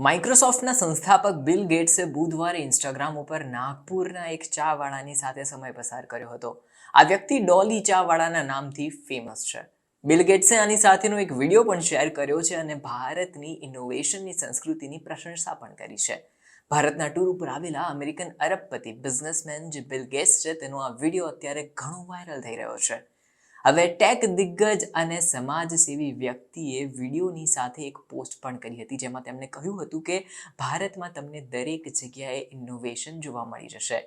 માઇક્રોસોફ્ટના સંસ્થાપક bill ગેટ્સે બુધવારે Instagram ઉપર નાગપુરના એક ચાવાળાની સાથે સમય પસાર કર્યો હતો. આ વ્યક્તિ ડોલી ચાવાળાના નામથી ફેમસ છે. બિલ ગેટ્સે આની સાથેનો એક વિડીયો પણ શેર કર્યો છે અને ભારતની ઇનોવેશનની સંસ્કૃતિની પ્રશંસા પણ કરી છે. ભારતના ટૂર ઉપર આવેલા અમેરિકન અરબપતિ બિઝનેસમેન જે બિલ ગેટ્સ છે તેનો આ વિડીયો અત્યારે ઘણો વાયરલ થઈ રહ્યો છે. હવે ટેક દિગ્ગજ અને સમાજસેવી વ્યક્તિએ વિડીયોની સાથે એક પોસ્ટ પણ કરી હતી જેમાં તેમણે કહ્યું હતું કે ભારતમાં તમને દરેક જગ્યાએ ઇનોવેશન જોવા મળી જશે.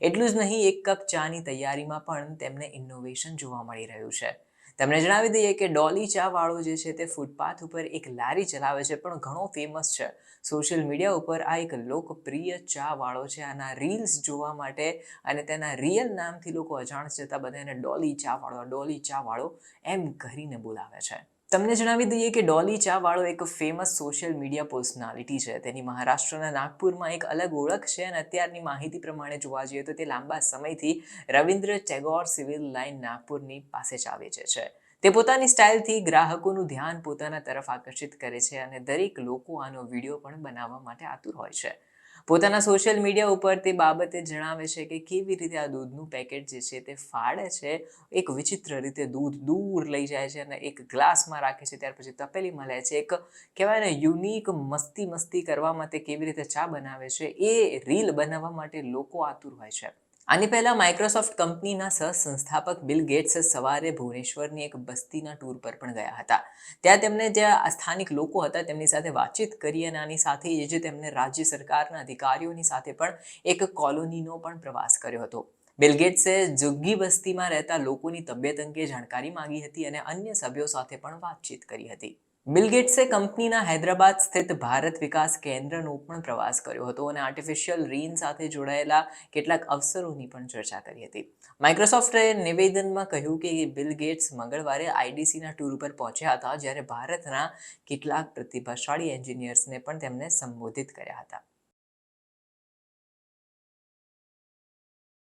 એટલું જ નહીં, એક કપ ચાની તૈયારીમાં પણ તેમને ઇનોવેશન જોવા મળી રહ્યું છે. તમને જણાવી દઈએ કે ડોલી ચા વાળો જે છે તે ફૂટપાથ ઉપર એક લારી ચલાવે છે પણ ઘણો ફેમસ છે. સોશિયલ મીડિયા ઉપર આ એક લોકપ્રિય ચા વાળો છે. આના રીલ્સ જોવા માટે અને તેના રિયલ નામથી લોકો અજાણ જતા બધા એને ડોલી ચા વાળો એમ કરીને બોલાવે છે. તમને જણાવી દઈએ કે ડોલી ચા વાળો એક ફેમસ સોશિયલ મીડિયા પર્સનાલિટી છે. તેની મહારાષ્ટ્રના નાગપુરમાં એક અલગ ઓળખ છે અને અત્યારની માહિતી પ્રમાણે જોવા જઈએ તો તે લાંબા સમયથી રવિન્દ્ર ટેગોર સિવિલ લાઇન નાગપુરની પાસે ચા વેચે છે. તે પોતાની સ્ટાઇલથી ગ્રાહકોનું ધ્યાન પોતાના તરફ આકર્ષિત કરે છે અને દરેક લોકો આનો વિડીયો પણ બનાવવા માટે આતુર હોય છે. પોતાના સોશિયલ મીડિયા ઉપર તે બાબતે જણાવે છે કે કેવી રીતે આ દૂધનું પેકેટ જે છે તે ફાડે છે, એક વિચિત્ર રીતે દૂધ દૂર લઈ જાય છે અને એક ગ્લાસમાં રાખે છે, ત્યાર પછી તપેલીમાં લે છે. એક કહેવાય ને યુનિક મસ્તી કરવામાં તે કેવી રીતે ચા બનાવે છે એ રીલ બનાવવા માટે લોકો આતુર હોય છે. આની પહેલા માઇક્રોસોફ્ટ કંપનીના સહસંસ્થાપક બિલ ગેટ્સ સવારે ભુવનેશ્વરની એક બસ્તીના ટૂર પર પણ ગયા હતા. ત્યાં તેમને જ્યાં સ્થાનિક લોકો હતા તેમની સાથે વાતચીત કરી અને આની સાથે જે તેમને રાજ્ય સરકારના અધિકારીઓની સાથે પણ એક કોલોનીનો પણ પ્રવાસ કર્યો હતો. બિલ ગેટ્સે ઝુગ્ગી બસ્તીમાં રહેતા લોકોની તબિયત અંગે જાણકારી માંગી હતી અને અન્ય સભ્યો સાથે પણ વાતચીત કરી હતી. બિલ ગેટ્સે કંપનીના હૈદરાબાદ સ્થિત ભારત વિકાસ કેન્દ્રનો પણ પ્રવાસ કર્યો હતો અને આર્ટિફિશિયલ રીન સાથે જોડાયેલા કેટલાક અવસરોની પણ ચર્ચા કરી હતી. માઇક્રોસોફ્ટે નિવેદનમાં કહ્યું કે બિલ ગેટ્સ મંગળવારે આઈડીસીના ટૂર ઉપર પહોંચ્યા હતા, જ્યારે ભારતના કેટલાક પ્રતિભાશાળી એન્જિનિયર્સને પણ તેમને સંબોધિત કર્યા હતા.